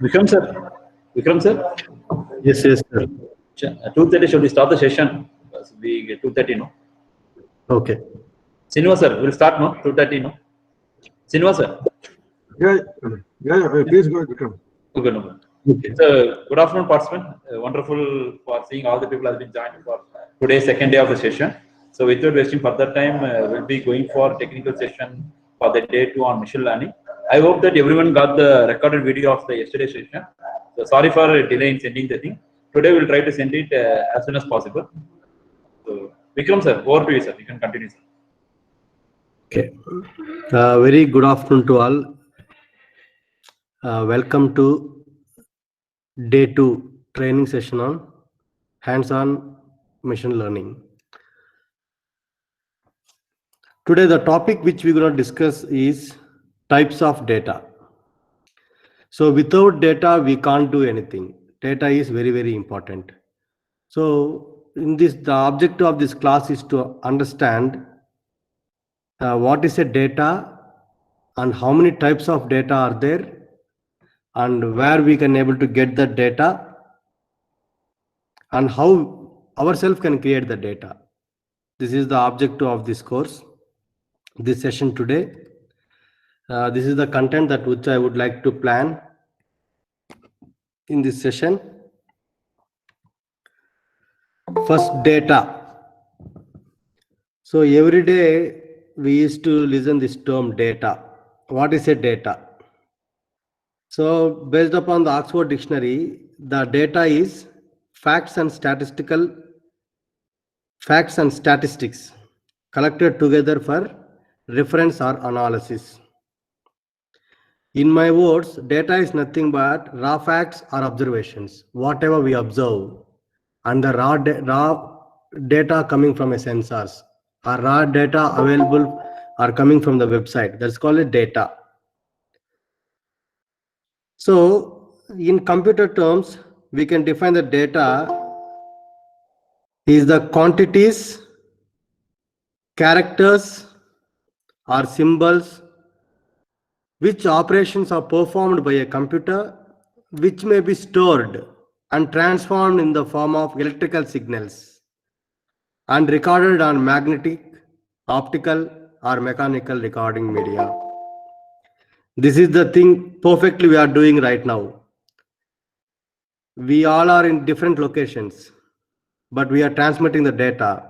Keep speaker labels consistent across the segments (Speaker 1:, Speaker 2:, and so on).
Speaker 1: Vikram sir. Vikram sir.
Speaker 2: Yes, sir.
Speaker 1: 2:30 should we start the session? We get 2:30, no?
Speaker 2: Okay.
Speaker 1: Sinva sir, we'll start, no? 2:30, no? Sinva sir.
Speaker 3: Yeah, please go ahead, Vikram.
Speaker 1: Okay, no.
Speaker 2: Okay.
Speaker 1: So, good afternoon, participant. Wonderful for seeing all the people have been joined for today's second day of the session. So, without wasting further time, we'll be going for technical session for the day 2 on machine learning. I hope that everyone got the recorded video of the yesterday's session. So, sorry for delay in sending the thing. Today, we'll try to send it as soon as possible. So, Vikram sir, over to you, sir. You can continue, sir.
Speaker 2: Okay. Very good afternoon to all. Welcome to day 2 training session on hands-on machine learning. Today, the topic which we're going to discuss is types of data. So without data, we can't do anything. Data is very, very important. So in this, the objective of this class is to understand what is a data and how many types of data are there and where we can able to get the data and how ourselves can create the data. This is the objective of this course, this session today. This is the content that which I would like to plan in this session. First, data. So every day we used to listen this term data. What is a data? So based upon the Oxford Dictionary, the data is facts and statistics collected together for reference or analysis. In my words, data is nothing but raw facts or observations, whatever we observe, and the raw data coming from a sensors or raw data available are coming from the website. That's called a data. So in computer terms, we can define the data is the quantities, characters or symbols which operations are performed by a computer, which may be stored and transformed in the form of electrical signals and recorded on magnetic, optical or mechanical recording media. This is the thing perfectly we are doing right now. We all are in different locations, but we are transmitting the data.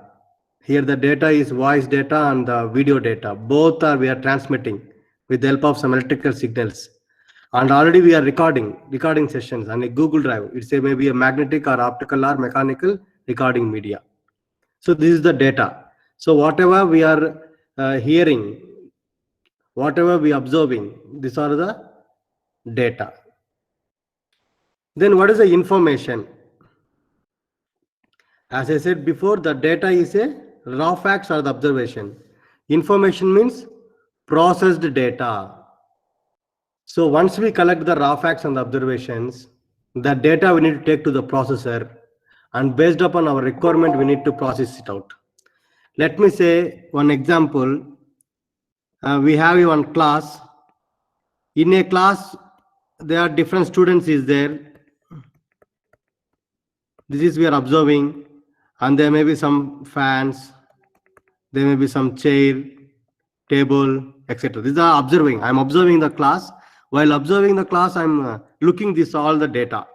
Speaker 2: Here the data is voice data and the video data. Both are we are transmitting with the help of some electrical signals. And already we are recording sessions on a Google Drive. It's maybe a magnetic or optical or mechanical recording media. So this is the data. So whatever we are hearing, whatever we are observing, these are the data. Then what is the information? As I said before, the data is a raw facts or the observation. Information means processed data. So once we collect the raw facts and the observations, the data we need to take to the processor, and based upon our requirement, we need to process it out. Let me say one example. We have one class. In a class, there are different students is there. This is we are observing, and there may be some fans, there may be some chair, table, etc. These are observing. I'm observing the class. While observing the class, I'm looking this all the data.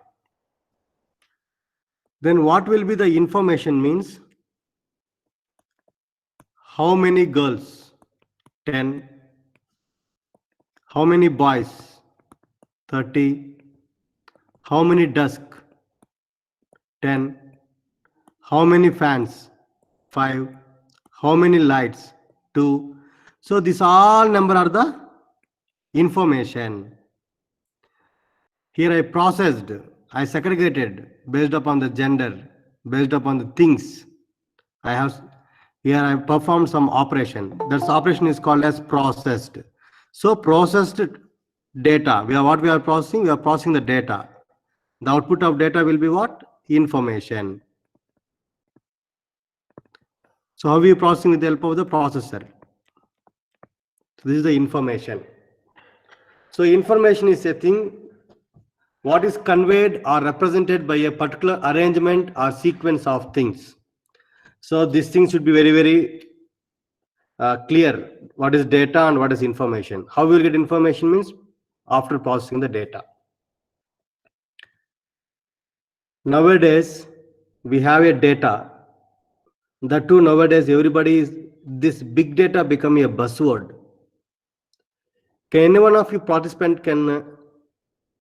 Speaker 2: Then what will be the information means? How many girls? 10. How many boys? 30. How many desk? 10. How many fans? 5. How many lights? 2. So this all number are the information. Here I processed, I segregated based upon the gender, based upon the things. Here I performed some operation. That operation is called as processed. So processed data. What we are processing? We are processing the data. The output of data will be what? Information. So how are we processing with the help of the processor? So this is the information. So information is a thing what is conveyed or represented by a particular arrangement or sequence of things. So these things should be very, very clear. What is data and what is information? How we will get information means after processing the data. Nowadays, we have a data. The two nowadays, this big data become a buzzword. Can any one of you participant can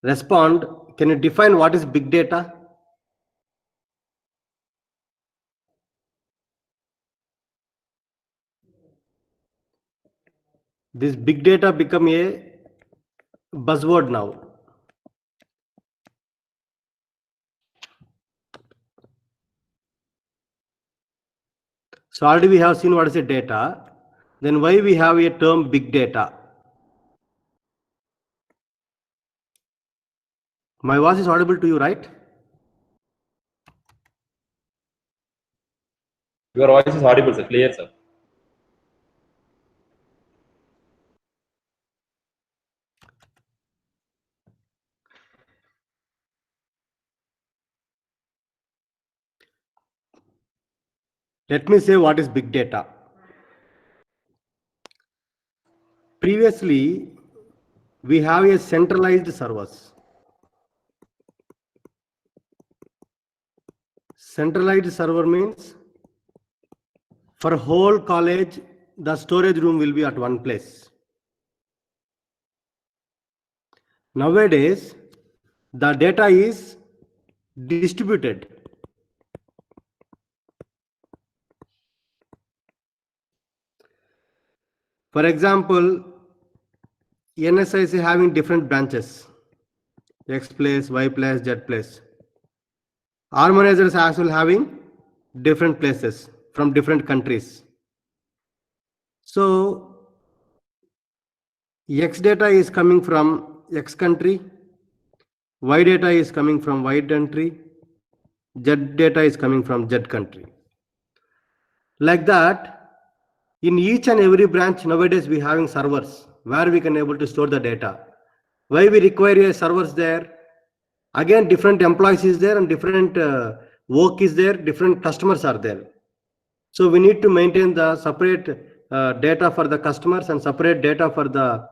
Speaker 2: respond? Can you define what is big data? This big data become a buzzword now. So already we have seen what is a data. Then why we have a term big data? My voice is audible to you, right?
Speaker 1: Your voice is audible, sir. Clear, sir.
Speaker 2: Let me say what is big data. Previously, we have a centralized servers. Centralized server means for whole college, the storage room will be at one place. Nowadays, the data is distributed. For example, NSI is having different branches, X place, Y place, Z place. Harmonizers as well having different places from different countries. So X data is coming from X country, Y data is coming from Y country, Z data is coming from Z country. Like that, in each and every branch nowadays we having servers where we can able to store the data. Why we require a servers there? Again, different employees is there and different work is there, different customers are there. So we need to maintain the separate data for the customers and separate data for the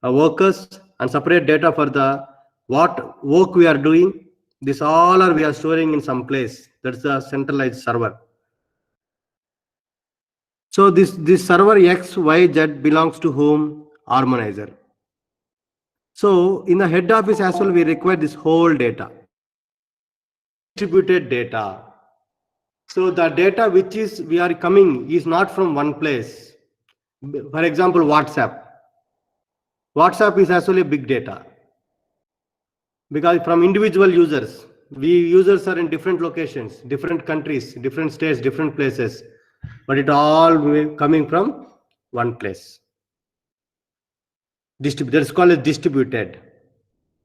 Speaker 2: workers and separate data for the what work we are doing. This all are we are storing in some place. That's the centralized server. So this server X, Y, Z belongs to whom? Harmonizer. So in the head office as well, we require this whole data. Distributed data. So the data which is we are coming is not from one place. For example, WhatsApp. WhatsApp is actually big data. Because from individual users, users are in different locations, different countries, different states, different places. But it all coming from one place. That is called as distributed.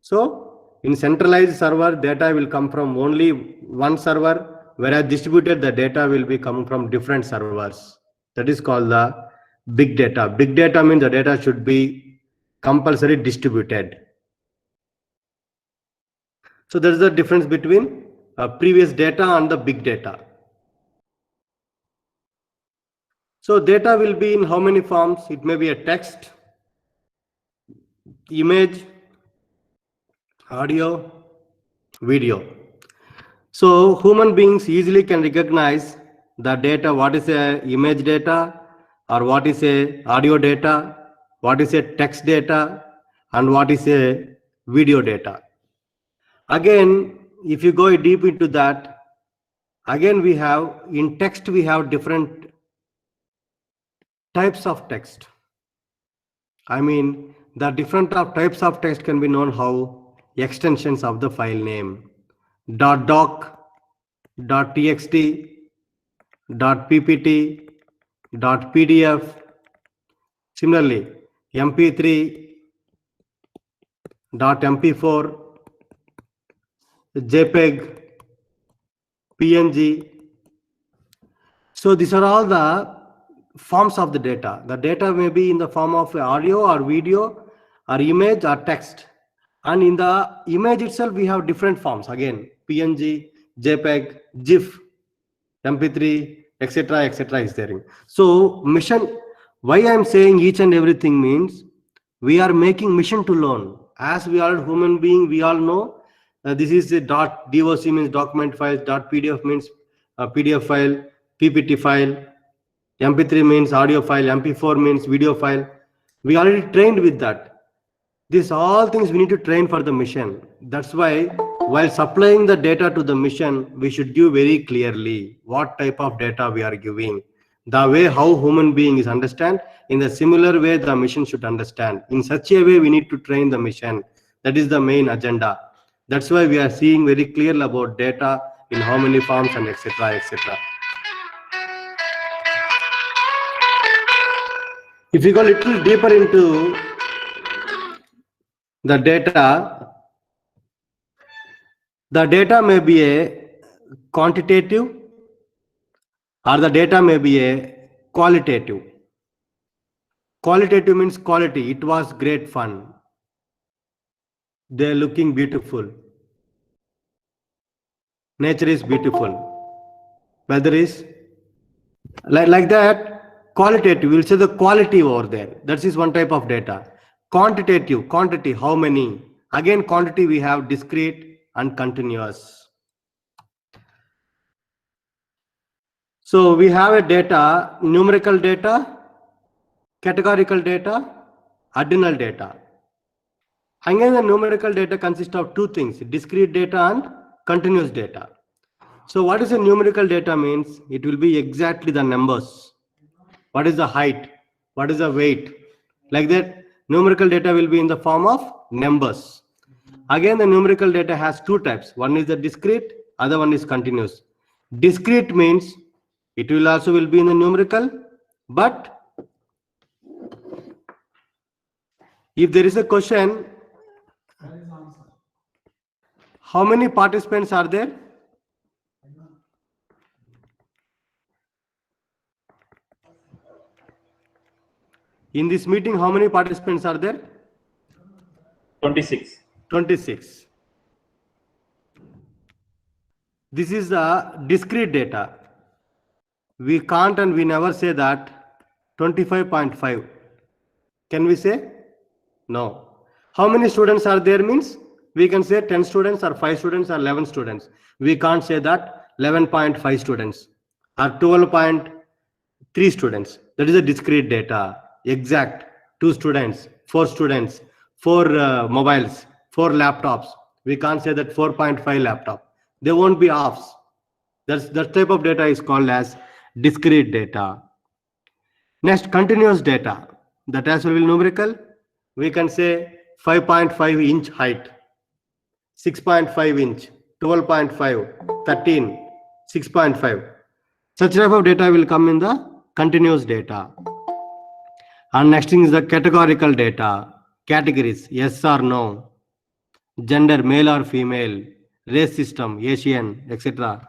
Speaker 2: So in centralized server, data will come from only one server, whereas distributed, the data will be coming from different servers. That is called the big data. Big data means the data should be compulsory distributed. So there is a difference between previous data and the big data. So data will be in how many forms? It may be a text, image, audio, video. So human beings easily can recognize the data, what is a image data, or what is a audio data, what is a text data, and what is a video data. Again, if you go deep into that, again we have, in text we have different types of text. I mean, the different types of text can be known how extensions of the file name. .doc, .txt, .ppt, .pdf. Similarly, MP3, .mp4, JPEG, PNG. So these are all the forms of the data. The data may be in the form of audio or video or image or text. And in the image itself, we have different forms. Again, PNG, JPEG, GIF, MP3, etc., etc. is there. So mission, why I am saying each and everything means we are making mission to learn. As we are human being, we all know this is a .doc means document files, .pdf means PDF file, PPT file, MP3 means audio file, MP4 means video file. We already trained with that. These all things we need to train for the mission. That's why while supplying the data to the mission, we should give very clearly what type of data we are giving. The way how human being is understand, in the similar way the mission should understand. In such a way we need to train the mission. That is the main agenda. That's why we are seeing very clearly about data in how many forms and etc. etc. If you go a little deeper into the data may be a quantitative or the data may be a qualitative. Qualitative means quality. It was great fun. They're looking beautiful. Nature is beautiful. Weather is like that. Qualitative, we'll say the quality over there. That is one type of data. Quantitative, quantity, how many? Again, quantity we have discrete and continuous. So we have a data, numerical data, categorical data, ordinal data. Again, the numerical data consists of two things, discrete data and continuous data. So what is a numerical data means? It will be exactly the numbers. What is the height? What is the weight? Like that, numerical data will be in the form of numbers. Again, the numerical data has two types. One is the discrete, other one is continuous. Discrete means it will also be in the numerical, but if there is a question, how many participants are there? In this meeting, how many participants are there?
Speaker 1: 26.
Speaker 2: 26. This is the discrete data. We can't and we never say that 25.5. Can we say? No. How many students are there means? We can say 10 students or 5 students or 11 students. We can't say that 11.5 students or 12.3 students. That is a discrete data. Exact. 2 students, 4 students, 4 mobiles, 4 laptops. We can't say that 4.5 laptop. They won't be offs. That type of data is called as discrete data. Next, continuous data. That as well will numerical. We can say 5.5 inch height, 6.5 inch, 12.5, 13, 6.5. Such type of data will come in the continuous data. And next thing is the categorical data. Categories, yes or no, gender, male or female, race system, Asian, etc.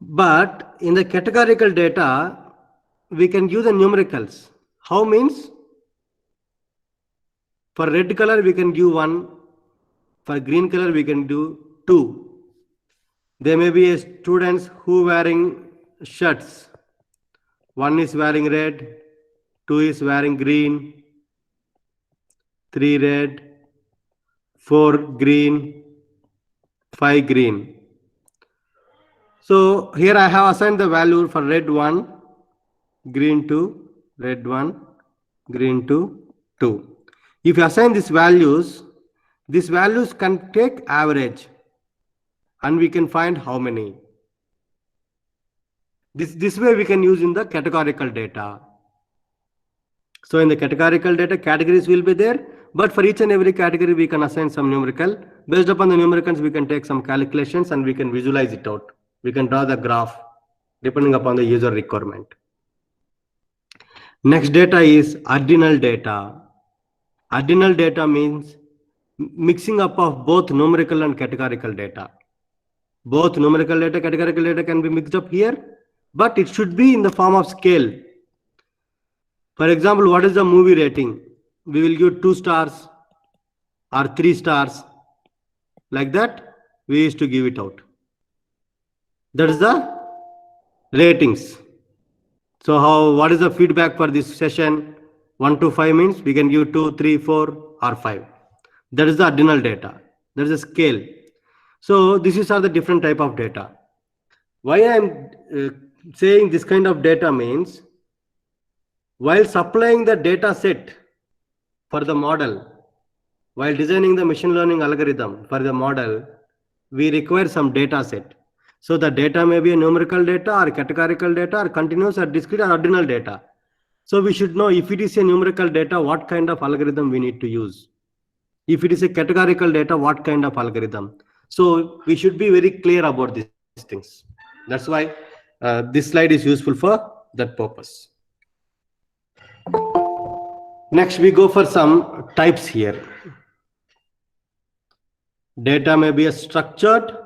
Speaker 2: But in the categorical data, we can give the numericals. How means? For red color, we can give 1. For green color, we can do 2. There may be students who wearing shirts. 1 is wearing red, 2 is wearing green, 3 red, 4 green, 5 green. So here I have assigned the value for red 1, green 2, red 1, green 2, 2. If you assign these values can take average and we can find how many. This way we can use in the categorical data. So in the categorical data, categories will be there, but for each and every category we can assign some numerical. Based upon the numericals, we can take some calculations and we can visualize it out. We can draw the graph depending upon the user requirement. Next data is ordinal data. Ordinal data means mixing up of both numerical and categorical data. Both numerical data, categorical data can be mixed up here, but it should be in the form of scale. For example, what is the movie rating? We will give 2 stars or 3 stars. Like that, we used to give it out. That is the ratings. So what is the feedback for this session? 1 to 5 means we can give 2, 3, 4 or 5. That is the ordinal data. That is a scale. So these are the different type of data. Why I am saying this kind of data means, while supplying the data set for the model, while designing the machine learning algorithm for the model, we require some data set. So the data may be a numerical data or categorical data or continuous or discrete or ordinal data. So we should know if it is a numerical data, what kind of algorithm we need to use. If it is a categorical data, what kind of algorithm. So we should be very clear about these things. That's why this slide is useful for that purpose. Next, we go for some types here. Data may be a structured,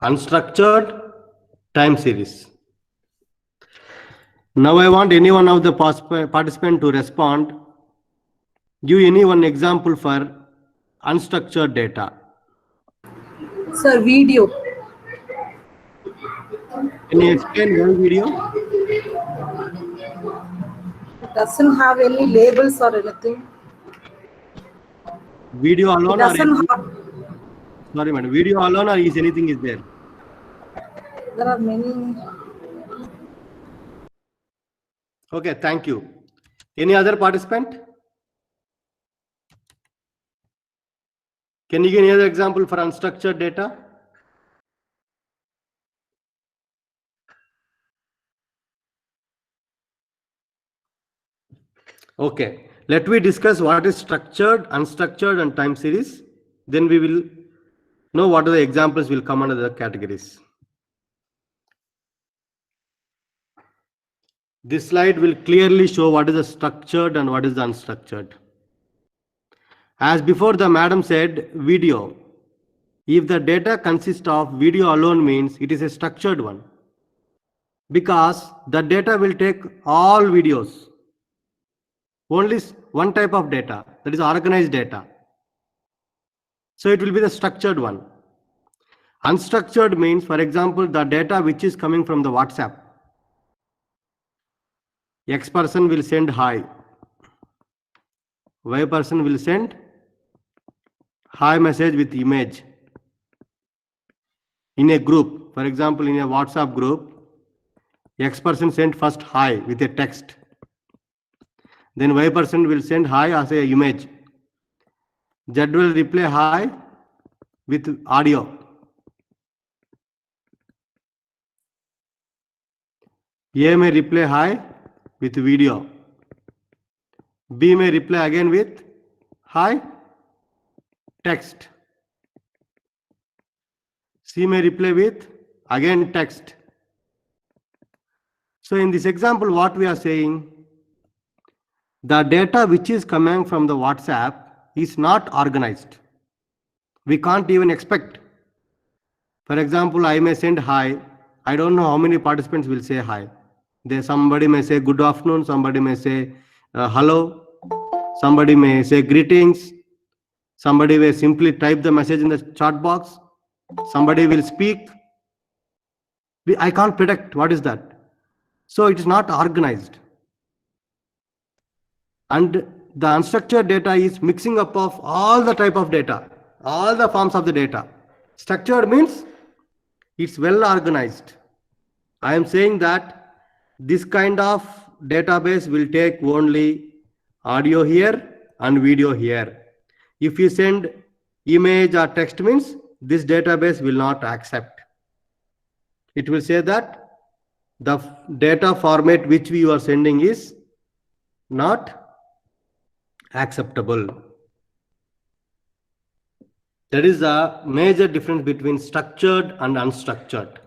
Speaker 2: unstructured, time series. Now I want any one of the participant to respond. Give any one example for unstructured data.
Speaker 4: Sir, video.
Speaker 2: Can you explain one video?
Speaker 4: It doesn't have any labels or anything.
Speaker 2: Video
Speaker 4: It
Speaker 2: alone
Speaker 4: doesn't have.
Speaker 2: Sorry, madam. Video alone or is anything is there?
Speaker 4: There are many.
Speaker 2: Okay, thank you. Any other participant? Can you give any other example for unstructured data? Okay, let me discuss what is structured, unstructured and time series. Then we will know what are the examples will come under the categories. This slide will clearly show what is the structured and what is the unstructured. As before the madam said, video. If the data consists of video alone means it is a structured one. Because the data will take all videos. Only one type of data, that is organized data. So it will be the structured one. Unstructured means, for example, the data which is coming from the WhatsApp. X person will send hi. Y person will send hi message with image. In a group, for example, in a WhatsApp group, X person sent first hi with a text. Then Y person will send hi as an image. Z will reply hi with audio. A may reply hi with video. B may reply again with hi text. C may reply with again text. So in this example, what we are saying, the data which is coming from the WhatsApp is not organized. We can't even expect. For example, I may send hi. I don't know how many participants will say hi. Somebody may say good afternoon, somebody may say hello, somebody may say greetings, somebody will simply type the message in the chat box, somebody will speak. I can't predict what is that. So it is not organized. And the unstructured data is mixing up of all the type of data, all the forms of the data. Structured means it's well organized. I am saying that this kind of database will take only audio here and video here. If you send image or text means this database will not accept. It will say that the data format which we are sending is not acceptable. There is a major difference between structured and unstructured.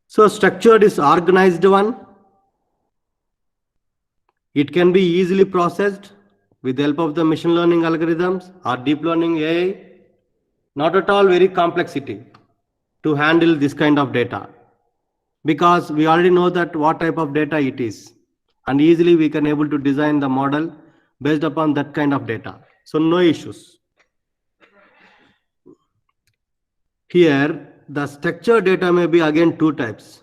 Speaker 2: So structured is organized one. It can be easily processed with the help of the machine learning algorithms or deep learning AI. Not at all very complexity to handle this kind of data, because we already know that what type of data it is, and easily we can able to design the model based upon that kind of data. So no issues. Here, the structured data may be again two types.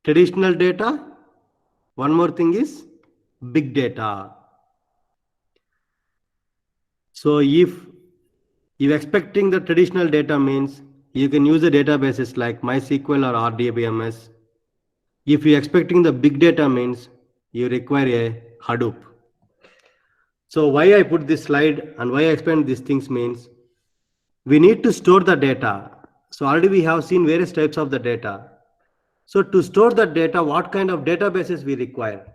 Speaker 2: Traditional data, one more thing is big data. So if you're expecting the traditional data means you can use the databases like MySQL or RDBMS. If you're expecting the big data means you require a Hadoop. So why I put this slide and why I explain these things means we need to store the data. So already we have seen various types of the data. So to store the data, what kind of databases we require?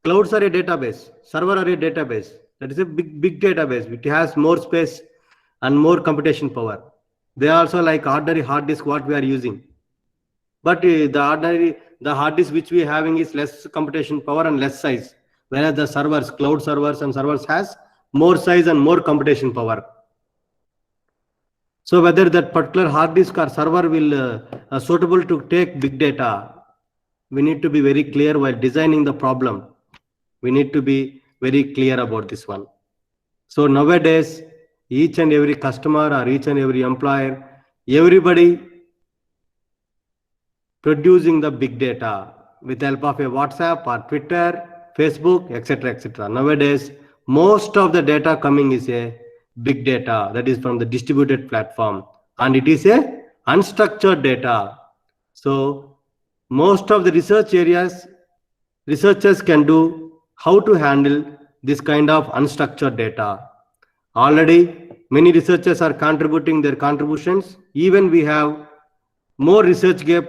Speaker 2: Clouds are a database, server are a database. That is a big database. It has more space and more computation power. They are also like ordinary hard disk what we are using. But the hard disk which we are having is less computation power and less size. Whereas the servers, cloud servers and servers has more size and more computation power. So whether that particular hard disk or server will suitable to take big data, we need to be very clear while designing the problem. We need to be very clear about this one. So nowadays, each and every customer or each and every employer, everybody producing the big data with the help of a WhatsApp or Twitter, Facebook, etc., etc. Nowadays, most of the data coming is a big data, that is from the distributed platform, and it is a unstructured data. So most of the research areas, researchers can do how to handle this kind of unstructured data. Already many researchers are contributing their contributions. Even we have more research gap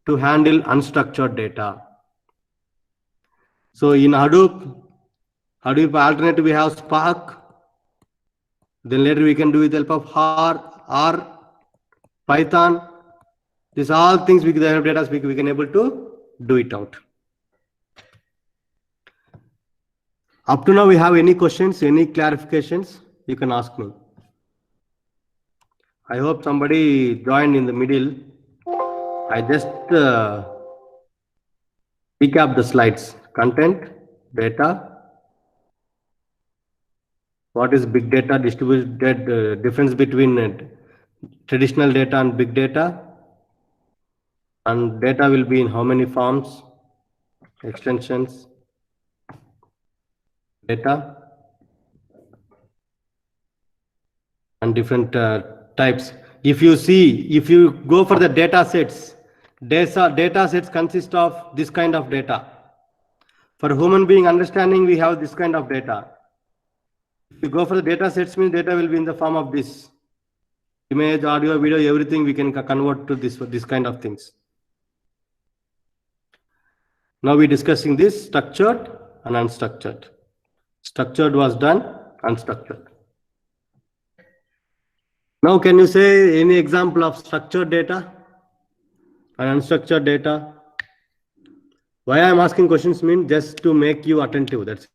Speaker 2: to handle unstructured data. So in Hadoop alternative we have Spark. Then later we can do with the help of R, Python. These all things with the help of data we can able to do it out. Up to now, we have any questions, any clarifications? You can ask me. I hope somebody joined in the middle. I just recap the slides. Content, data. What is big data? Distributed difference between traditional data and big data. And data will be in how many forms? Extensions. Data and different types. If you go for the data sets consist of this kind of data. For human being understanding, we have this kind of data. If you go for the data sets, means data will be in the form of this image, audio, video, everything we can convert to this kind of things. Now we're discussing this structured and unstructured. Structured was done, unstructured. Now can you say any example of structured data and unstructured data? Why I am asking questions mean just to make you attentive. That's it.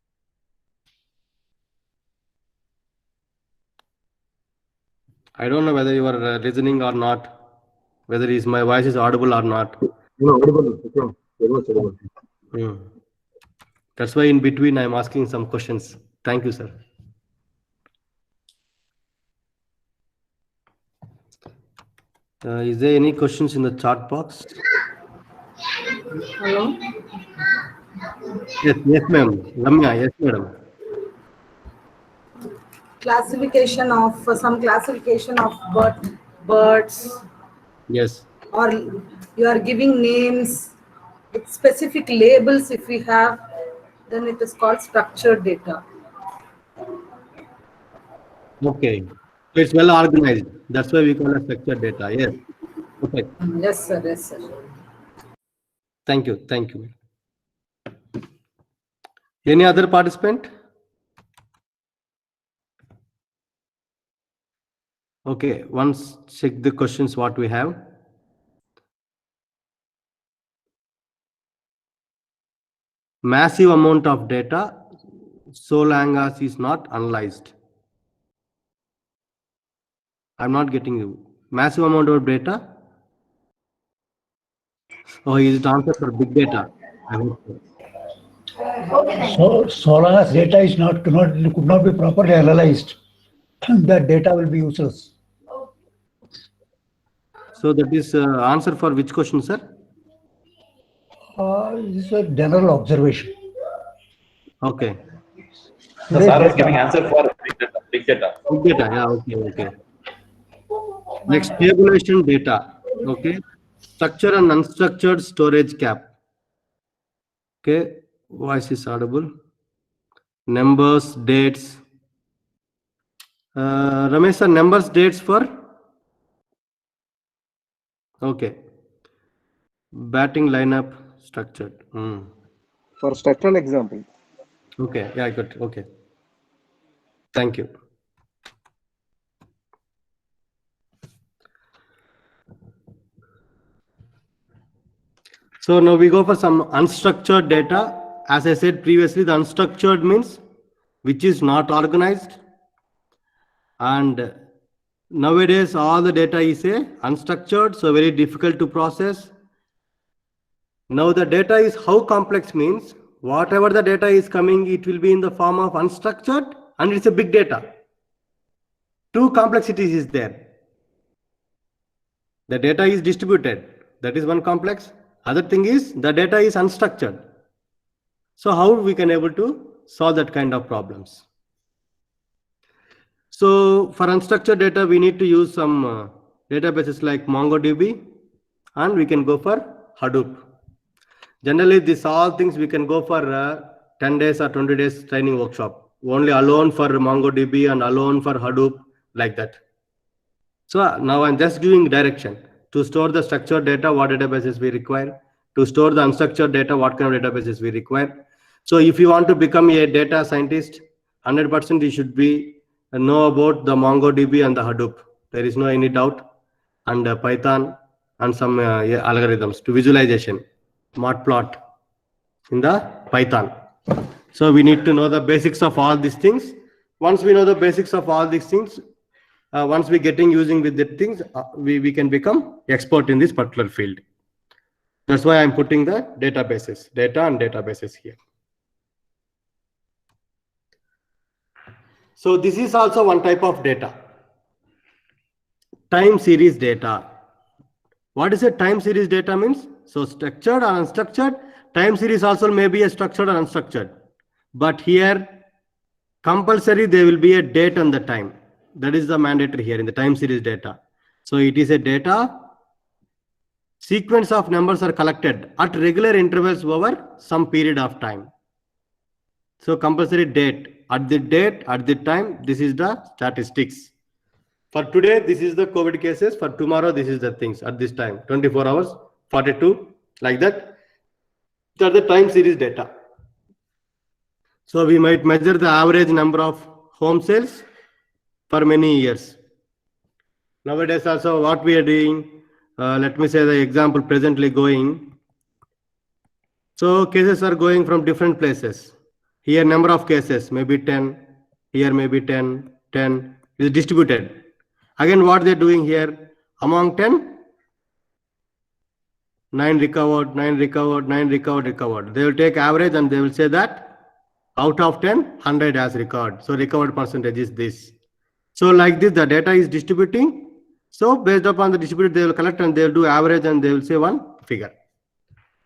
Speaker 2: I don't know whether you are listening or not, whether my voice is audible or not.
Speaker 3: No, audible. Audible.
Speaker 2: That's why in between I am asking some questions. Thank you, sir. Is there any questions in the chat box?
Speaker 4: Hello?
Speaker 2: Yes, ma'am. Ramya, yes, madam.
Speaker 4: Classification of some classification of birds,
Speaker 2: Yes.
Speaker 4: or you are giving names with specific labels. If we have, then it is called structured data.
Speaker 2: Okay. So it's well organized. That's why we call it structured data. Yes. Okay.
Speaker 4: Yes, sir. Yes, sir.
Speaker 2: Thank you. Thank you. Any other participant? Okay. Once check the questions what we have. Massive amount of data, so long as is not analyzed. I'm not getting you. Massive amount of data. Oh, is it answer for big data? I hope so.
Speaker 5: So long as data is could not be properly analyzed, that data will be useless.
Speaker 2: So that is answer for which question, sir?
Speaker 5: This is a general observation.
Speaker 2: Okay.
Speaker 1: The sir was giving answer for big data. Big data.
Speaker 2: Big data. Yeah. Okay. Okay. Next, tabulation data. Okay. Structure and unstructured storage cap. Okay. Voice is audible. Numbers, dates. Ramesh sir, numbers, dates for? Okay. Batting lineup structured.
Speaker 3: For structural example.
Speaker 2: Okay. Yeah, I got it. Okay. Thank you. So now we go for some unstructured data. As I said previously, the unstructured means which is not organized. And nowadays, all the data is unstructured, so very difficult to process. Now the data is how complex means whatever the data is coming, it will be in the form of unstructured and it's a big data. Two complexities is there. The data is distributed. That is one complex. Other thing is the data is unstructured. So how we can able to solve that kind of problems? So for unstructured data, we need to use some databases like MongoDB, and we can go for Hadoop. Generally, these all things we can go for 10 days or 20 days training workshop, only alone for MongoDB and alone for Hadoop, like that. So now I'm just giving direction. To store the structured data, what databases we require. To store the unstructured data, what kind of databases we require. So if you want to become a data scientist, 100% you should be know about the MongoDB and the Hadoop. There is no any doubt. And Python and some algorithms to visualization, matplot in the Python. So we need to know the basics of all these things. Once we know the basics of all these things, once we getting using with the things, we can become expert in this particular field. That's why I'm putting the databases, data and databases here. So this is also one type of data. Time series data. What is a time series data means? So structured or unstructured. Time series also may be a structured or unstructured. But here, compulsory there will be a date and the time. That is the mandatory here in the time series data. So it is a data. Sequence of numbers are collected at regular intervals over some period of time. So compulsory date. At the date, at the time, this is the statistics. For today, this is the COVID cases. For tomorrow, this is the things at this time. 24 hours, 42, like that. These are the time series data. So we might measure the average number of home sales for many years. Nowadays also what we are doing, let me say the example presently going. So cases are going from different places. Here number of cases, maybe 10, here maybe 10, 10 is distributed. Again, what they're doing here, among 10, 9 recovered, 9 recovered, 9 recovered, recovered. They will take average and they will say that out of 10, 100 has recovered. So recovered percentage is this. So like this, the data is distributing. So based upon the distributed, they will collect and they will do average and they will say one figure.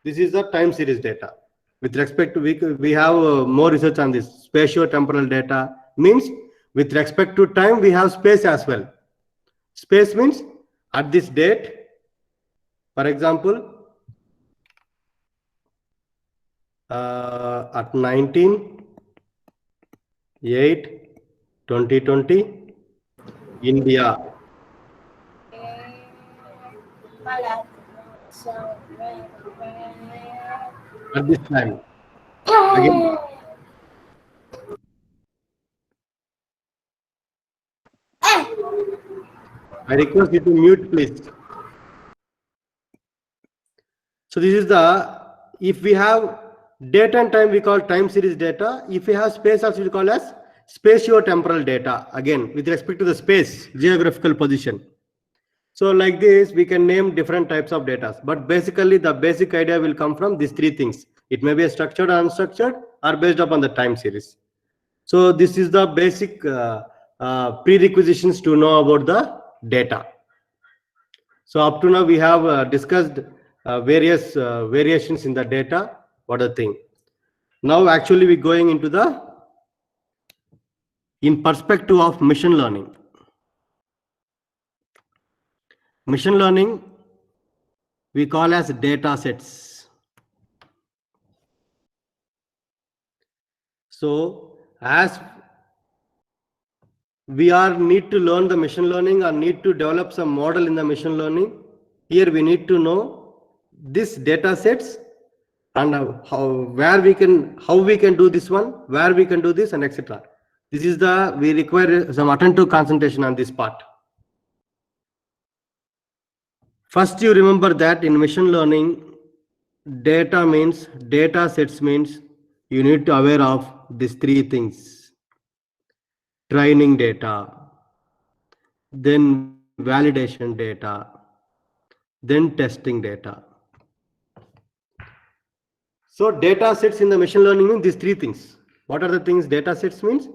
Speaker 2: This is the time series data. With respect to, we have more research on this. Spatio-temporal data means with respect to time, we have space as well. Space means at this date, for example, at 19/8/2020, India. At this time. Again. I request you to mute, please. So this is the, if we have date and time, we call time series data. If we have space also, we call as spatio-temporal data. Again, with respect to the space, geographical position. So like this, we can name different types of data. But basically, the basic idea will come from these three things. It may be a structured or unstructured or based upon the time series. So this is the basic prerequisitions to know about the data. So up to now, we have discussed various variations in the data. What a thing. Now actually we're going into the in perspective of machine learning. Machine learning we call as data sets. So as we are need to learn the machine learning or need to develop some model in the machine learning, here we need to know this data sets and how we can do this one, where we can do this, and etc. This is the, we require some attentive concentration on this part. First, you remember that in machine learning, data means, data sets means you need to aware of these three things: training data, then validation data, then testing data. So data sets in the machine learning means these three things. What are the things data sets means?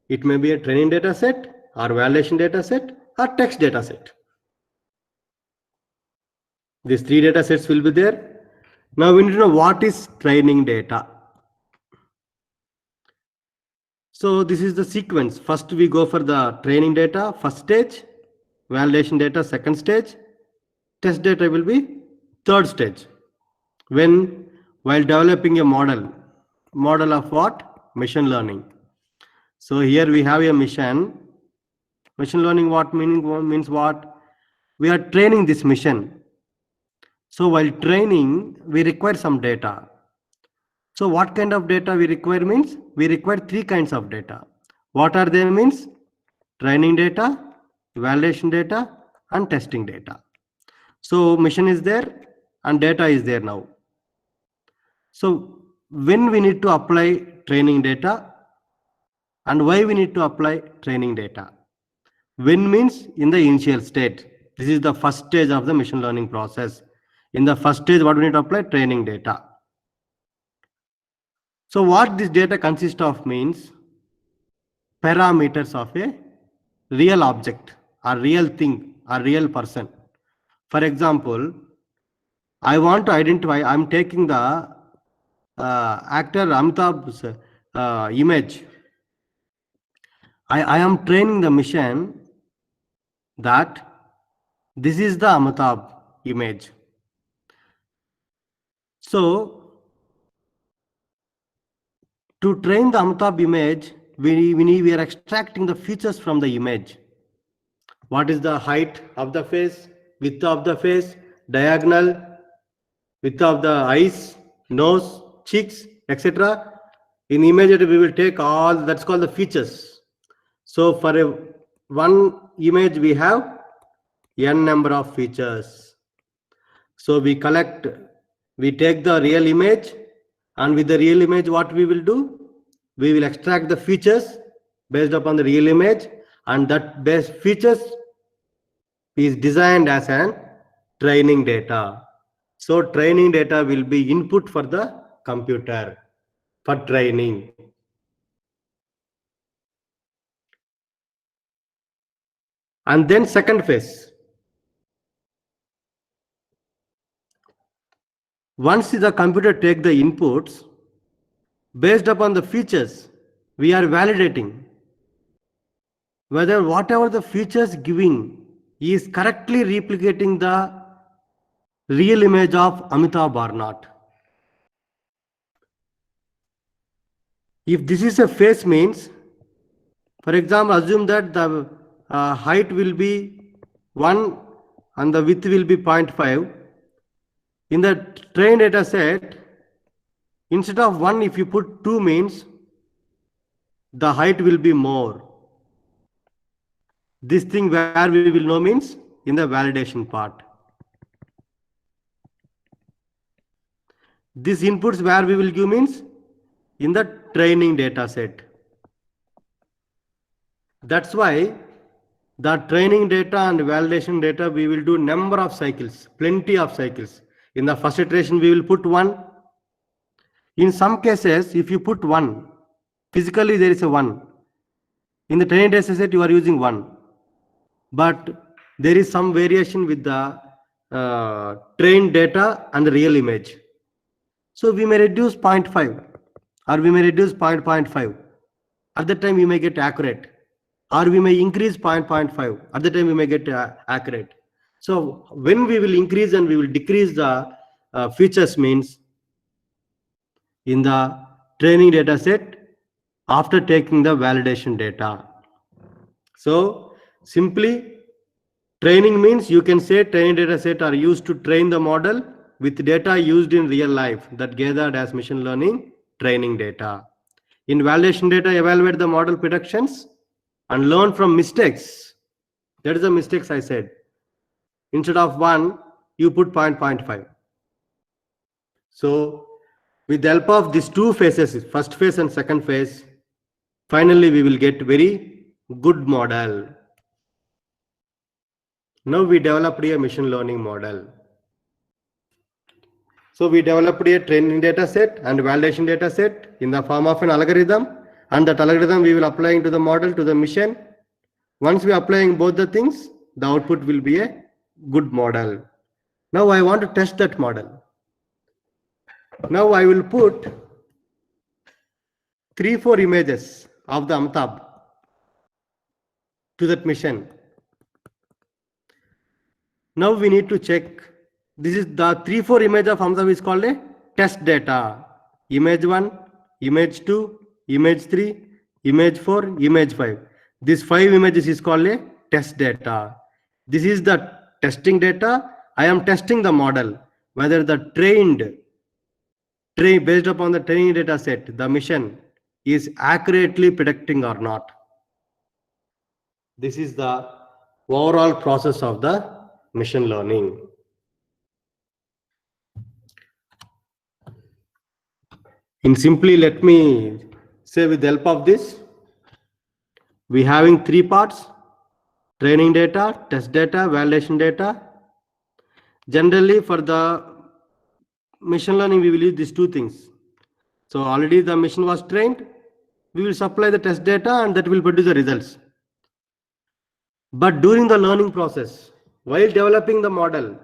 Speaker 2: It may be a training data set or validation data set or text data set. These three data sets will be there. Now we need to know what is training data. So this is the sequence. First we go for the training data, first stage, validation data, second stage, test data will be third stage. While developing a model of what? Machine learning. So here we have a machine learning. What means what? We are training this machine. So while training, we require some data. So what kind of data we require means? We require three kinds of data. What are they means? Training data, validation data, and testing data. So machine is there and data is there now. So when we need to apply training data and why we need to apply training data? When means in the initial state. This is the first stage of the machine learning process. In the first stage, what we need to apply? Training data. So what this data consists of means parameters of a real object or real thing or real person. For example, I want to identify, I'm taking the actor Amitabh's image. I am training the machine that this is the Amitabh image. So to train the Amitabh image, we are extracting the features from the image. What is the height of the face, width of the face, diagonal, width of the eyes, nose, cheeks, etc. In image, we will take all, that's called the features. So for one image, we have n number of features. So we take the real image, and with the real image, what we will do? We will extract the features based upon the real image, and that base features is designed as an training data. So training data will be input for the computer for training. And then second phase. Once the computer take the inputs, Based upon the features, we are validating whether whatever the features giving is correctly replicating the real image of Amitabh or not. If this is a face means, for example, assume that the height will be 1 and the width will be 0.5. In the trained data set, instead of 1, if you put 2 means, the height will be more. This thing where we will know means in the validation part. This inputs where we will give means in the training data set. That's why the training data and validation data, we will do number of cycles, plenty of cycles. In the first iteration, we will put 1. In some cases, if you put 1, physically there is a 1. In the training data set, you are using 1. But there is some variation with the trained data and the real image. So we may reduce 0.5 or we may reduce 0.5. At that time, we may get accurate. Or we may increase 0.5. At the time, we may get accurate. So when we will increase and we will decrease the features means in the training data set after taking the validation data. So simply training means you can say training data set are used to train the model with data used in real life that gathered as machine learning training data. In validation data, evaluate the model predictions and learn from mistakes. That is the mistakes I said. Instead of 1, you put 0.5. So with the help of these two phases, first phase and second phase, finally we will get very good model. Now we developed a machine learning model. So we developed a training data set and validation data set in the form of an algorithm, and that algorithm we will apply into the model to the machine. Once we are applying both the things, the output will be a good model. Now I want to test that model. Now I will put 3-4 images of the Amitabh to that machine. Now we need to check. This is the 3-4 image of Amitabh is called a test data. Image 1, image 2, image 3, image 4, image 5. This 5 images is called a test data. This is the testing data. I am testing the model, whether the based upon the training data set, the machine is accurately predicting or not. This is the overall process of the machine learning. In simply, let me say with the help of this, we having 3 parts: training data, test data, validation data. Generally for the machine learning, we will use these 2 things. So already the machine was trained, we will supply the test data and that will produce the results. But during the learning process, while developing the model,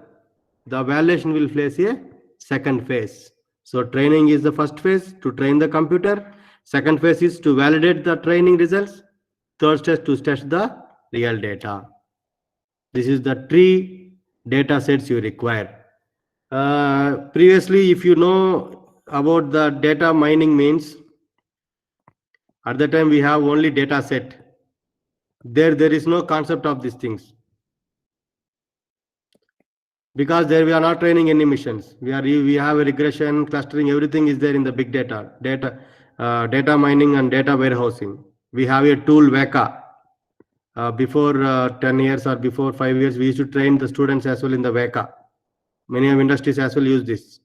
Speaker 2: the validation will face a second phase. So training is the first phase to train the computer. Second phase is to validate the training results. Third stage to test the real data. This is the 3 data sets you require. Previously, if you know about the data mining means, at the time we have only data set. There is no concept of these things. Because there we are not training any missions. We have a regression, clustering, everything is there in the big data. Data mining and data warehousing. We have a tool Weka. Before 10 years or before 5 years, we used to train the students as well in the Weka. Many of industries as well use this.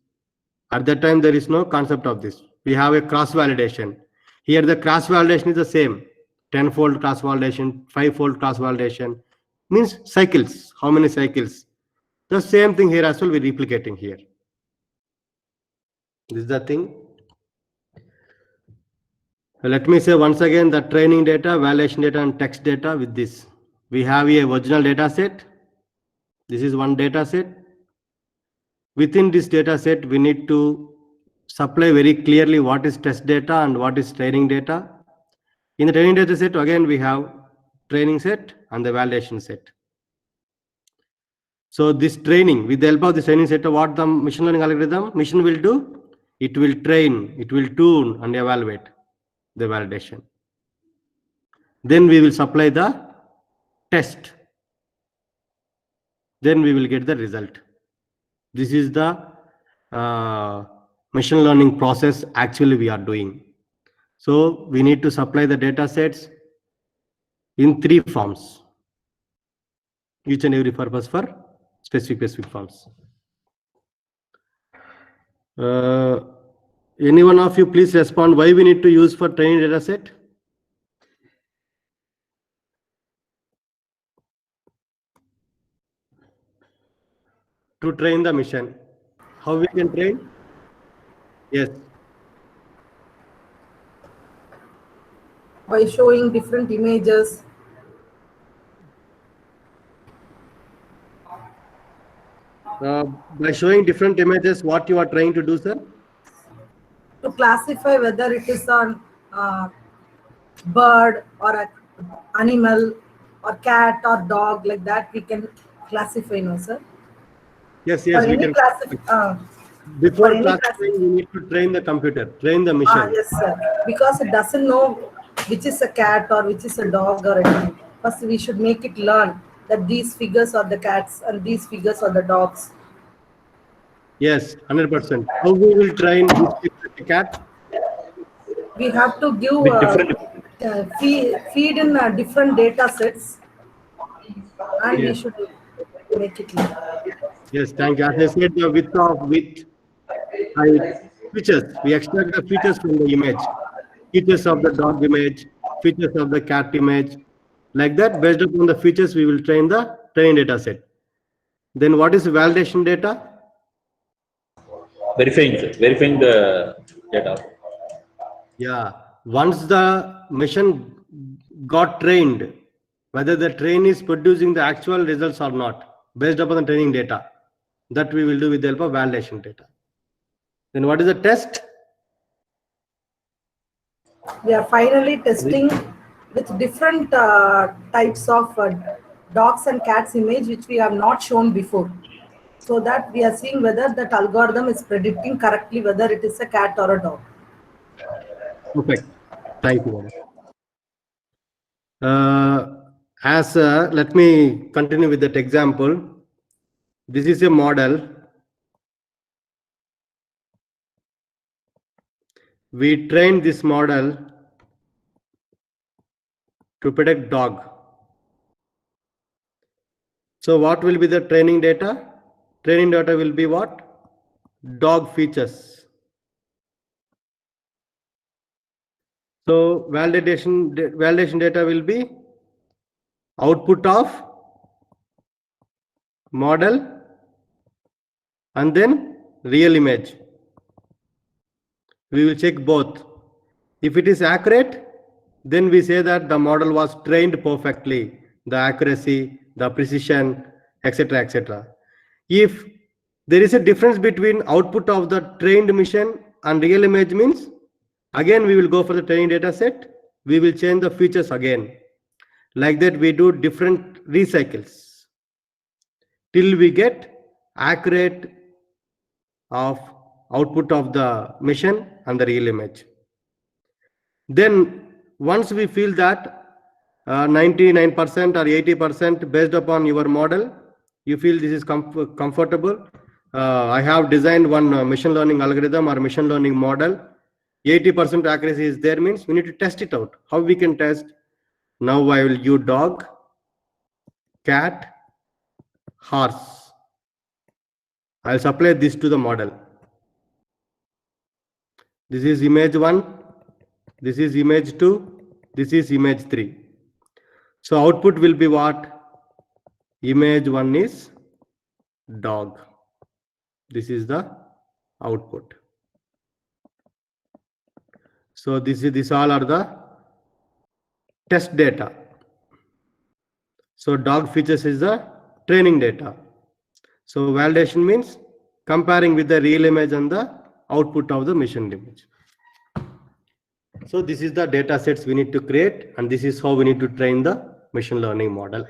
Speaker 2: At that time, there is no concept of this. We have a cross validation. Here the cross validation is the same. 10-fold cross validation, 5-fold cross validation. Means cycles. How many cycles? The same thing here as well, we're replicating here. This is the thing. Let me say once again the training data, validation data and text data with this. We have a original data set. This is one data set. Within this data set, we need to supply very clearly what is test data and what is training data. In the training data set, again, we have training set and the validation set. So this training, with the help of the training set, what the machine learning algorithm machine will do? It will train, it will tune and evaluate the validation. Then we will supply the test. Then we will get the result. This is the machine learning process actually we are doing. So we need to supply the data sets in 3 forms, each and every purpose for specific forms. Any one of you please respond why we need to use for training data set? To train the mission. How we can train? Yes.
Speaker 4: By showing different images.
Speaker 2: By showing different images, what you are trying to do, sir?
Speaker 4: To classify whether it is an bird or an animal or cat or dog, like that we can classify, no sir?
Speaker 2: Yes,
Speaker 4: For
Speaker 2: yes, we
Speaker 4: any
Speaker 2: can. Before
Speaker 4: for any
Speaker 2: classifying, we need to train the computer, train the machine.
Speaker 4: yes sir, because it doesn't know which is a cat or which is a dog or anything. First we should make it learn that these figures are the cats and these figures are the dogs.
Speaker 2: Yes, 100%. How we will train this cat?
Speaker 4: We have to give
Speaker 1: With different
Speaker 4: feed in different data sets, and we
Speaker 2: Yes.
Speaker 4: should make it learn.
Speaker 2: Yes, thank you. As I said, the width features. We extract the features from the image. Features of the dog image, features of the cat image. Like that, based upon the features, we will train the training data set. Then what is validation data?
Speaker 1: verifying the data.
Speaker 2: Yeah. Once the machine got trained, whether the train is producing the actual results or not, based upon the training data, that we will do with the help of validation data. Then what is the test?
Speaker 4: We are finally testing with different types of dogs and cats image which we have not shown before, so that we are seeing whether that algorithm is predicting correctly whether it is a cat or a dog.
Speaker 2: Perfect. Thank you. Let me continue with that example. This is a model. We trained this model to predict dog. So what will be the training data? Training data will be what? Dog features. So validation data will be output of model and then real image. We will check both. If it is accurate, then we say that the model was trained perfectly, the accuracy, the precision, etc., etc. If there is a difference between output of the trained machine and real image, means again we will go for the training data set. We will change the features again. Like that we do different recycles till we get accurate of output of the machine and the real image. Then once we feel that 99% or 80% based upon your model, you feel this is comfortable. I have designed one machine learning algorithm or machine learning model. 80% accuracy is there, means we need to test it out. How we can test? Now I will use dog, cat, horse. I'll supply this to the model. This is image 1, this is image 2, this is image 3. So output will be what? Image 1 is dog. This is the output. So this all are the test data. So dog features is the training data. So validation means comparing with the real image and the output of the machine image. So this is the data sets we need to create, and this is how we need to train the machine learning model.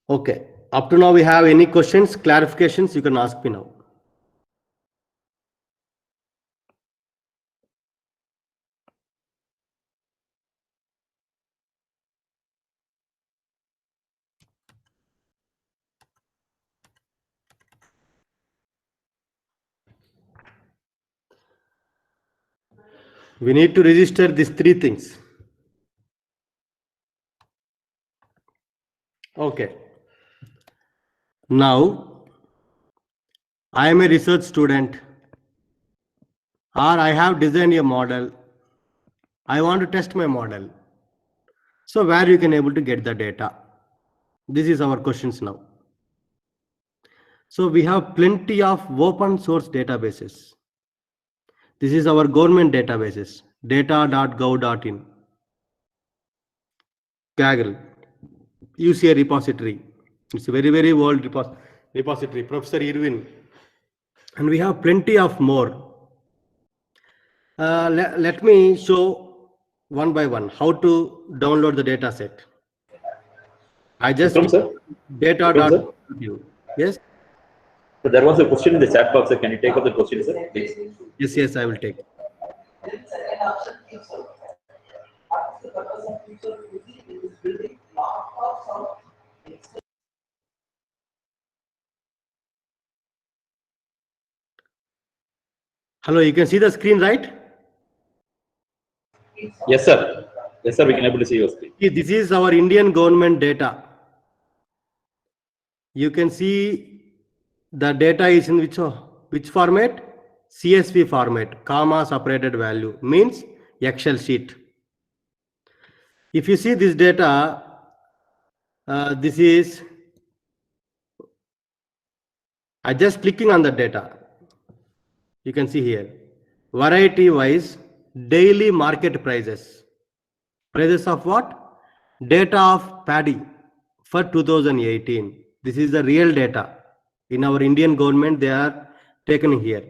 Speaker 2: Okay, up to now we have any questions, clarifications, you can ask me now. We need to register these three things. Okay. Now, I am a research student, or I have designed a model. I want to test my model. So where you can able to get the data? This is our questions now. So we have plenty of open source databases. This is our government databases, data.gov.in, Kaggle, UCA repository. It's a very, very old repository, Professor Irwin. And we have plenty of more. Let me show one by one how to download the data set. I just
Speaker 1: Vikram, sir?
Speaker 2: data.gov. Yes.
Speaker 1: So there was a question in the chat box, sir. Can you take up the question, sir, please?
Speaker 2: Yes, I will take. Hello, you can see the screen, right?
Speaker 1: Yes, sir. Yes, sir. We can able to see your screen.
Speaker 2: This is our Indian government data. You can see the data is in which format? CSV format, comma separated value, means Excel sheet. If you see this data, this is, I just clicking on the data. You can see here, variety wise, daily market prices. Prices of what? Data of paddy for 2018. This is the real data. In our Indian government, they are taken here.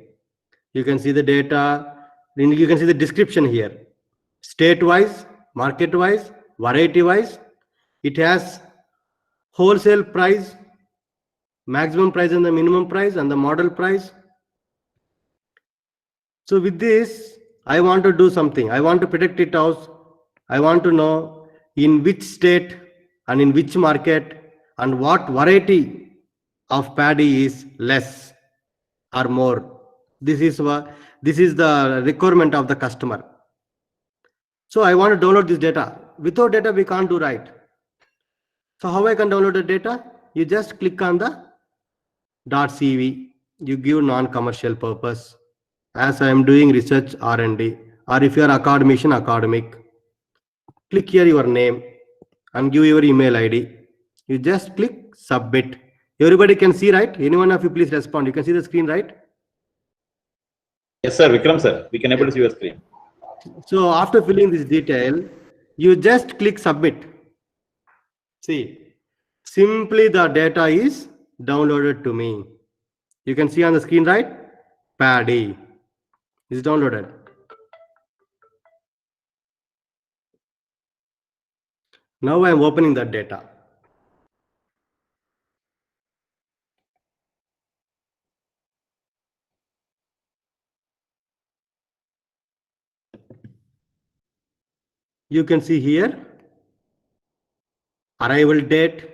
Speaker 2: You can see the data, then you can see the description here. State wise, market wise, variety wise. It has wholesale price, maximum price and the minimum price and the model price. So with this, I want to do something. I want to predict it out. I want to know in which state and in which market and what variety of paddy is less or more. This is the requirement of the customer. So I want to download this data. Without data, we can't do right. So how I can download the data? You just click on the .cv. You give non-commercial purpose. As I am doing research R&D, or if you are academician, academic, click here your name and give your email ID. You just click submit. Everybody can see, right? Anyone of you please respond. You can see the screen, right?
Speaker 1: Yes, sir. Vikram, sir. We can able to see your screen.
Speaker 2: So after filling this detail, you just click submit. See, simply the data is downloaded to me. You can see on the screen, right? Paddy is downloaded. Now I am opening that data. You can see here, arrival date,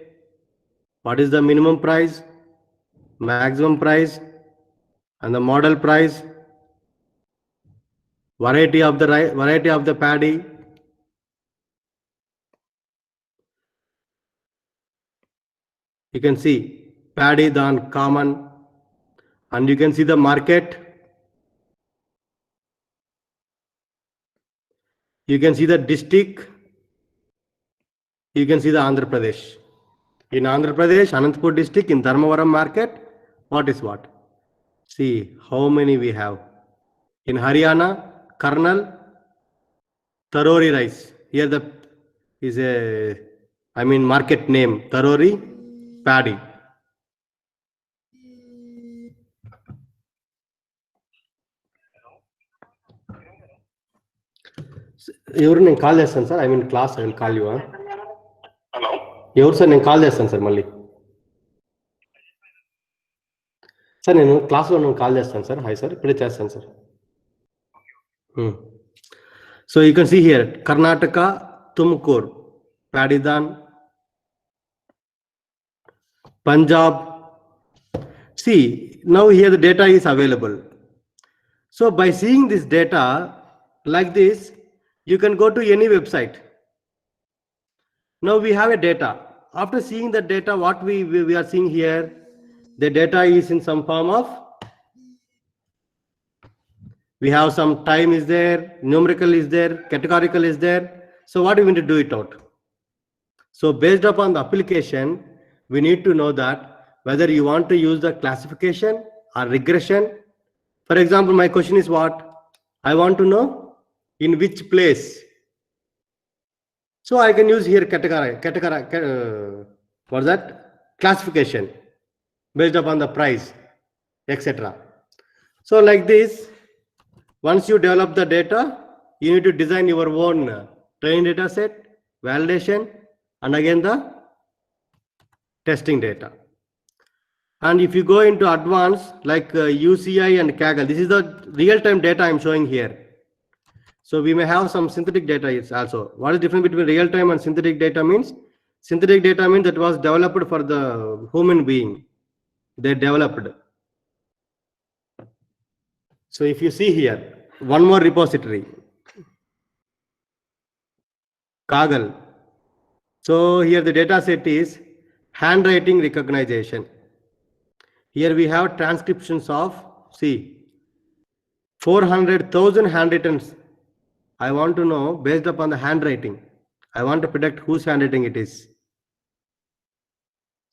Speaker 2: what is the minimum price, maximum price, and the model price, variety of the paddy. You can see paddy than common, and you can see the market. You can see the district. You can see the Andhra Pradesh. In Andhra Pradesh, Anantapur district, in Dharmavaram market, what is what? See how many we have. In Haryana, Karnal, Tarori rice. Here the is a, market name, Tarori paddy. ఎవరు నేను call చేస్తాను sir, I mean class, I will call you.
Speaker 6: Hello
Speaker 2: ఎవరు sir, నేను call చేస్తాను sir మళ్ళీ. Sir నేను క్లాస్లో call చేస్తాను సార్. హాయ్ సార్, ఇప్పుడే చేస్తాను sir. So you can see here Karnataka, Tumkur, Padidan, Punjab. See, now here the data is available. So by seeing this data like this, you can go to any website. Now we have a data. After seeing the data, what we are seeing here, the data is in some form of, we have some time is there, numerical is there, categorical is there. So what do we need to do it out? So based upon the application, we need to know that whether you want to use the classification or regression. For example, my question is what? I want to know in which place. So I can use here what's that? Classification based upon the price, etc. So like this, once you develop the data, you need to design your own training data set, validation, and again the testing data. And if you go into advanced like UCI and Kaggle, this is the real-time data I'm showing here. So we may have some synthetic data also. What is the difference between real-time and synthetic data means? Synthetic data means that was developed for the human being. They developed. So if you see here, one more repository, Kaggle. So here the data set is handwriting recognition. Here we have transcriptions of, see, 400,000 handwrittens. I want to know based upon the handwriting. I want to predict whose handwriting it is.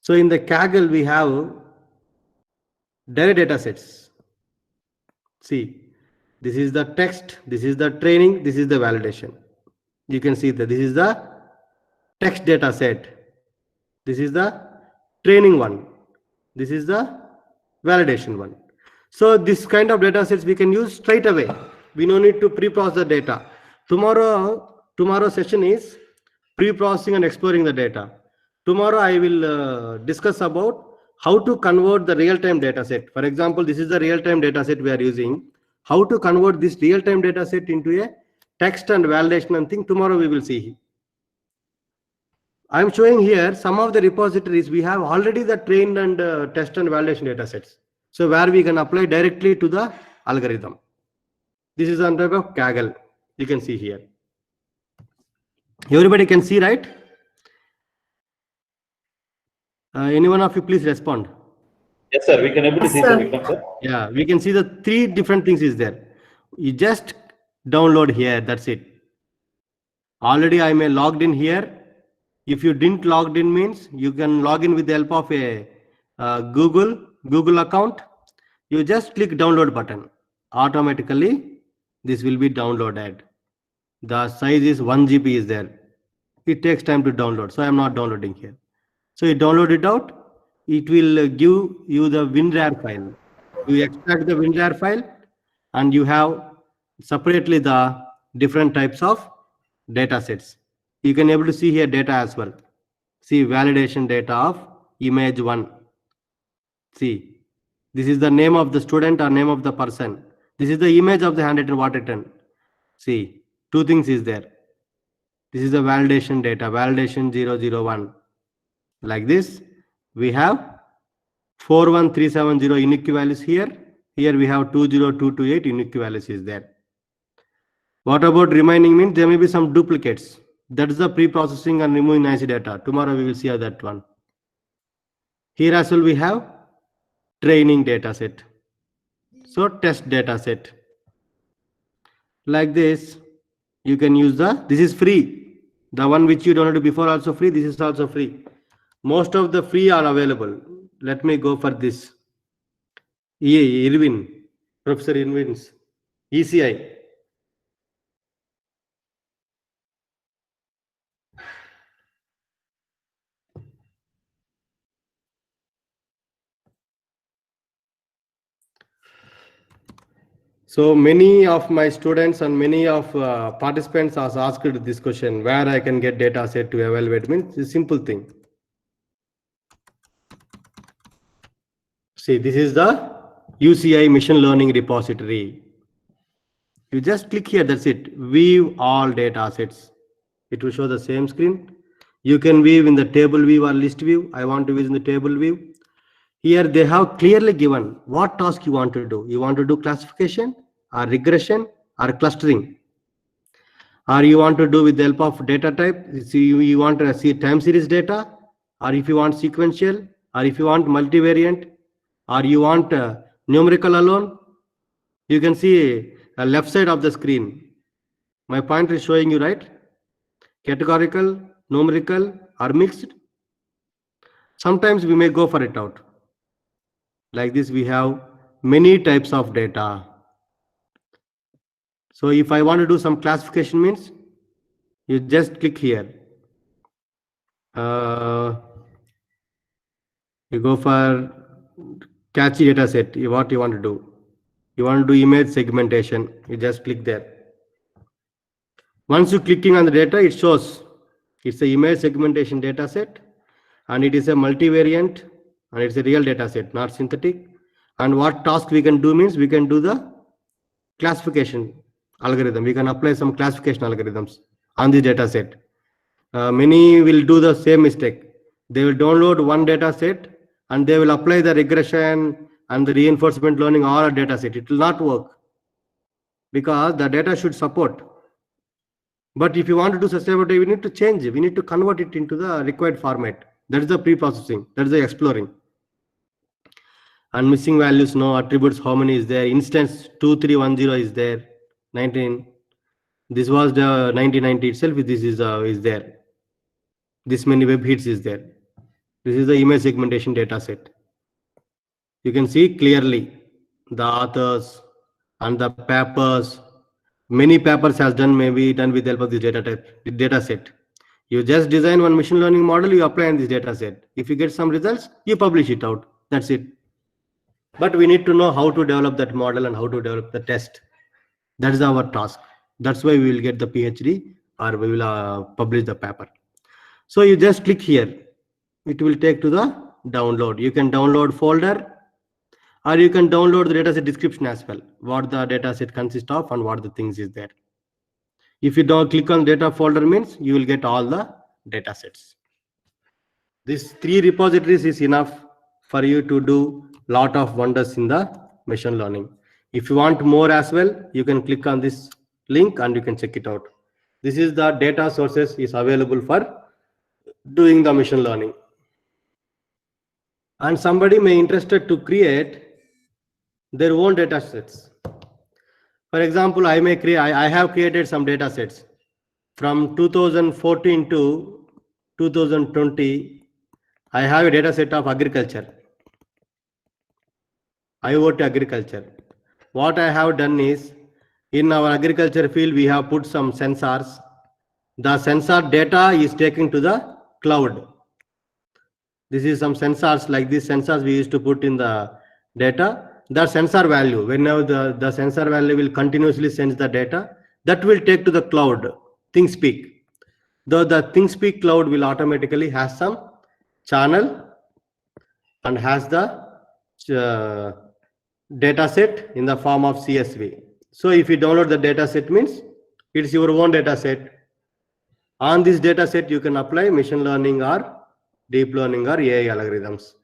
Speaker 2: So in the Kaggle we have direct data sets. See, this is the text, this is the training, this is the validation. You can see that this is the text data set. This is the training one. This is the validation one. So this kind of data sets we can use straight away. We no need to pre-process the data. Tomorrow session is pre-processing and exploring the data. Tomorrow I will discuss about how to convert the real-time data set. For example, this is the real-time data set we are using. How to convert this real-time data set into a text and validation and thing, tomorrow we will see. I'm showing here some of the repositories we have already the trained and test and validation data sets. So where we can apply directly to the algorithm. This is on type of Kaggle. You can see here. Everybody can see, right? Any one of you please respond.
Speaker 1: Yes, sir. We can able to
Speaker 4: Yes,
Speaker 1: see
Speaker 4: sir.
Speaker 1: the Vikram, sir.
Speaker 2: Yeah, we can see the 3 different things is there. You just download here, that's it. Already I may logged in here. If you didn't logged in means you can log in with the help of a Google account. You just click download button. Automatically this will be downloaded. The size is 1 GB is there. It takes time to download, so I am not downloading here. So you download it out. It will give you the WinRAR file. You extract the WinRAR file and you have separately the different types of data sets. You can able to see here data as well. See validation data of image 1. See, this is the name of the student or name of the person. This is the image of the handwritten what written. See, 2 things is there. This is the validation data, validation 001. Like this, we have 41370 unique values here. Here we have 20228 unique values is there. What about remaining means there may be some duplicates. That is the pre-processing and removing noisy data. Tomorrow we will see that one. Here as well we have training data set. So test data set. Like this, you can use this is free. The one which you downloaded before also free. This is also free. Most of the free are available. Let me go for this. Irwin, Professor Irwin's ECI. So many of my students and many of participants has asked this question, where I can get data set to evaluate. Means a simple thing. See, this is the UCI machine learning repository. You just click here, that's it. View all data sets. It will show the same screen. You can view in the table view or list view. I want to view in the table view. Here they have clearly given what task you want to do. You want to do classification or regression or clustering, or you want to do with the help of data type. See, you want to see time series data, or if you want sequential, or if you want multivariant, or you want numerical alone. You can see left side of the screen. My pointer is showing you, right? Categorical, numerical, or mixed. Sometimes we may go for it out. Like this, we have many types of data. So if I want to do some classification, means you just click here. You go for catchy data set. What you want to do? You want to do image segmentation. You just click there. Once you clicking on the data, it shows it's a image segmentation data set, and it is a multivariant, and it's a real data set, not synthetic. And what task we can do means we can do the classification algorithm. We can apply some classification algorithms on the data set. Many will do the same mistake. They will download one data set and they will apply the regression and the reinforcement learning or a data set. It will not work because the data should support. But if you want to do sustainability, we need to change it. We need to convert it into the required format. That is the pre-processing. That is the exploring. And missing values, no attributes, how many is there? Instance 2310 is there. 19. This was the 1990 itself. This is there. This many web hits is there. This is the image segmentation data set. You can see clearly the authors and the papers. Many papers has done, maybe done with the help of this data set. You just design one machine learning model, you apply in this data set. If you get some results, you publish it out. That's it. But we need to know how to develop that model and how to develop the test. That is our task. That's why we will get the PhD or we will publish the paper. So you just click here. It will take to the download. You can download folder, or you can download the dataset description as well, what the dataset consists of and what the things is there. If you don't click on data folder, means you will get all the datasets. These 3 repositories is enough for you to do lot of wonders in the machine learning. If you want more as well, you can click on this link and you can check it out. This is the data sources is available for doing the machine learning. And somebody may interested to create their own data sets. For example, I have created some data sets from 2014 to 2020. I have a data set of agriculture, IoT agriculture. What I have done is, in our agriculture field, we have put some sensors. The sensor data is taken to the cloud. This is some sensors, like these sensors we used to put in the data. The sensor value, whenever the sensor value will continuously sense the data, that will take to the cloud, ThingSpeak. Though the ThingSpeak cloud will automatically has some channel and has the data set in the form of CSV. So if you download the data set, means it's your own data set. On this data set, you can apply machine learning or deep learning or AI algorithms.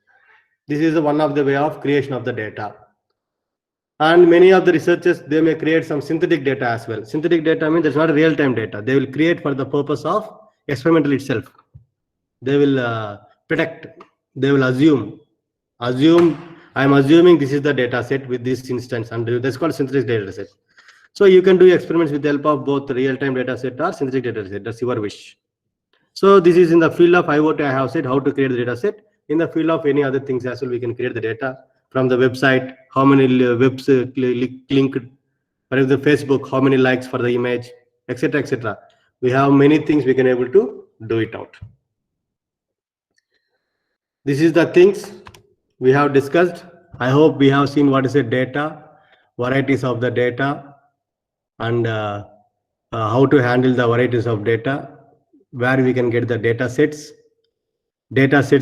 Speaker 2: This is one of the way of creation of the data. And many of the researchers, they may create some synthetic data as well. Synthetic data means it's not real-time data. They will create for the purpose of experimental itself. They will predict, they will assume. I'm assuming this is the data set with this instance, and that's called synthetic data set. So you can do experiments with the help of both real-time data set or synthetic data set. That's your wish. So this is in the field of IoT. I have said how to create the data set. In the field of any other things as well, we can create the data from the website, how many webs linked, for example, Facebook, how many likes for the image, etc., etc. We have many things we can able to do it out. This is the things we have discussed. I hope we have seen what is a data, varieties of the data, and how to handle the varieties of data, where we can get the data sets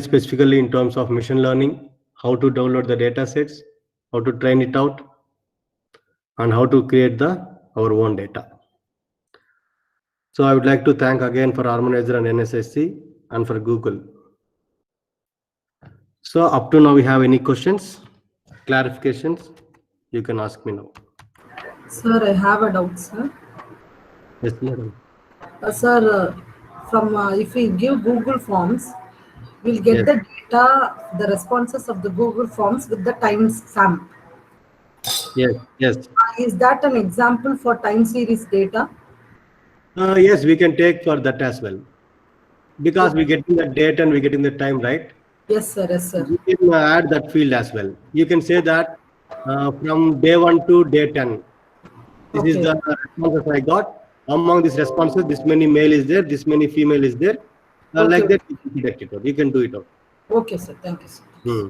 Speaker 2: specifically in terms of machine learning, how to download the data sets, how to train it out, and how to create our own data. So I would like to thank again for Harmonizer and NSSC and for Google. So up to now, we have any questions, clarifications? You can ask me now.
Speaker 4: Sir, I have a doubt, sir.
Speaker 2: Yes, madam.
Speaker 4: Sir, from if we give Google Forms, we'll get
Speaker 2: Yes.
Speaker 4: the data, the responses of the Google Forms with the time stamp.
Speaker 2: Yes, yes.
Speaker 4: Is that an example for time series data?
Speaker 2: Yes, we can take for that as well. Because we're getting the date and we're getting the time, right?
Speaker 4: Yes, sir. Yes, sir.
Speaker 2: You can add that field as well. You can say that from day 1 to day 10. This is
Speaker 4: Okay.
Speaker 2: the responses I got. Among these responses, this many male is there, this many female is there. Like
Speaker 4: Okay.
Speaker 2: that, you can detect it out. You can do it out.
Speaker 4: Okay, sir. Thank you, sir.
Speaker 2: Hmm.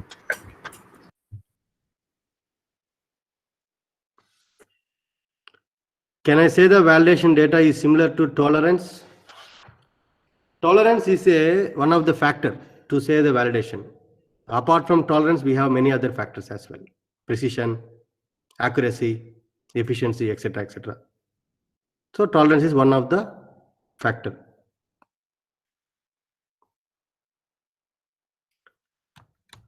Speaker 2: Can I say the validation data is similar to tolerance? Tolerance is one of the factor to say the validation. Apart from tolerance, we have many other factors as well. Precision, accuracy, efficiency, etc., etc. So tolerance is one of the factor.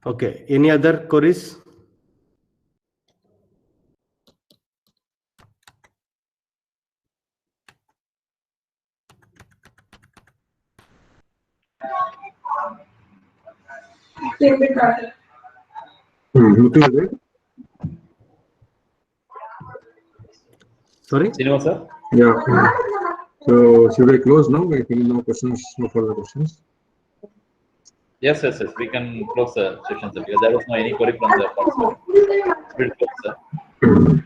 Speaker 2: Okay, any other queries?
Speaker 3: Muthu, is it?
Speaker 2: Sorry?
Speaker 1: Srinivas, sir?
Speaker 3: Yeah. So should I close now? If any more questions, no further questions.
Speaker 1: Yes, yes, yes. We can close the session, sir, because there was no any query from the participant. We'll close, sir.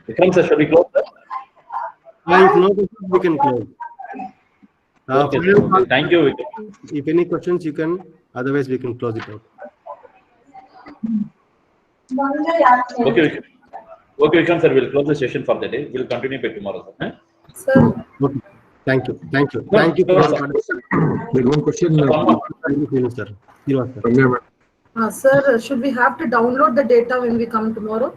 Speaker 1: Vikram, sir, shall we close, sir?
Speaker 2: If no questions, we can close.
Speaker 1: Okay, sir. Okay. Thank you, Vikram.
Speaker 2: If any questions, you can. Otherwise, we can close it out.
Speaker 1: Okay, Vikram. Okay, Vikram, sir, we'll close the session for the day. We'll continue by tomorrow, sir. Eh?
Speaker 4: Sir,
Speaker 2: Okay. Thank you. Thank you.
Speaker 1: No,
Speaker 2: Thank you
Speaker 1: no,
Speaker 2: for
Speaker 1: sir.
Speaker 3: There's one question.
Speaker 2: Thank you, sir.
Speaker 3: Ramya, ma'am.
Speaker 4: sir, should we have to download the data when we come tomorrow?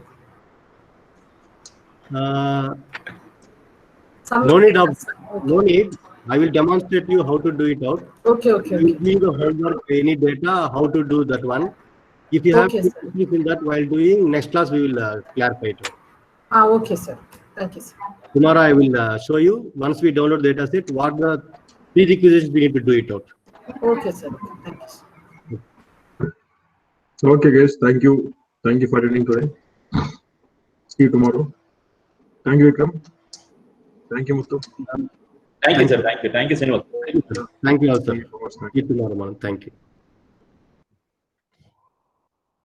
Speaker 4: Some
Speaker 2: No need of
Speaker 4: Okay.
Speaker 2: no need. I will demonstrate you how to do it out.
Speaker 4: Okay, okay,
Speaker 2: You
Speaker 4: okay.
Speaker 2: give the homework, any data, how to do that one. If you have
Speaker 4: Okay, sir.
Speaker 2: issues in that while doing, next class we will clarify it.
Speaker 4: Okay, sir. Thank you, sir.
Speaker 2: Tomorrow I will show you, once we download the data set, what the prerequisites we need to do it out.
Speaker 4: Okay, sir. Okay. Thank you, sir.
Speaker 3: So, okay, guys. Thank you. Thank you for attending today. See you tomorrow. Thank you, Vikram. Thank you, Muthu.
Speaker 1: Thank you, sir. Thank you. Thank you, Srinivas.
Speaker 2: Thank you also.
Speaker 3: Thank you so much.
Speaker 2: See you tomorrow morning. Thank you.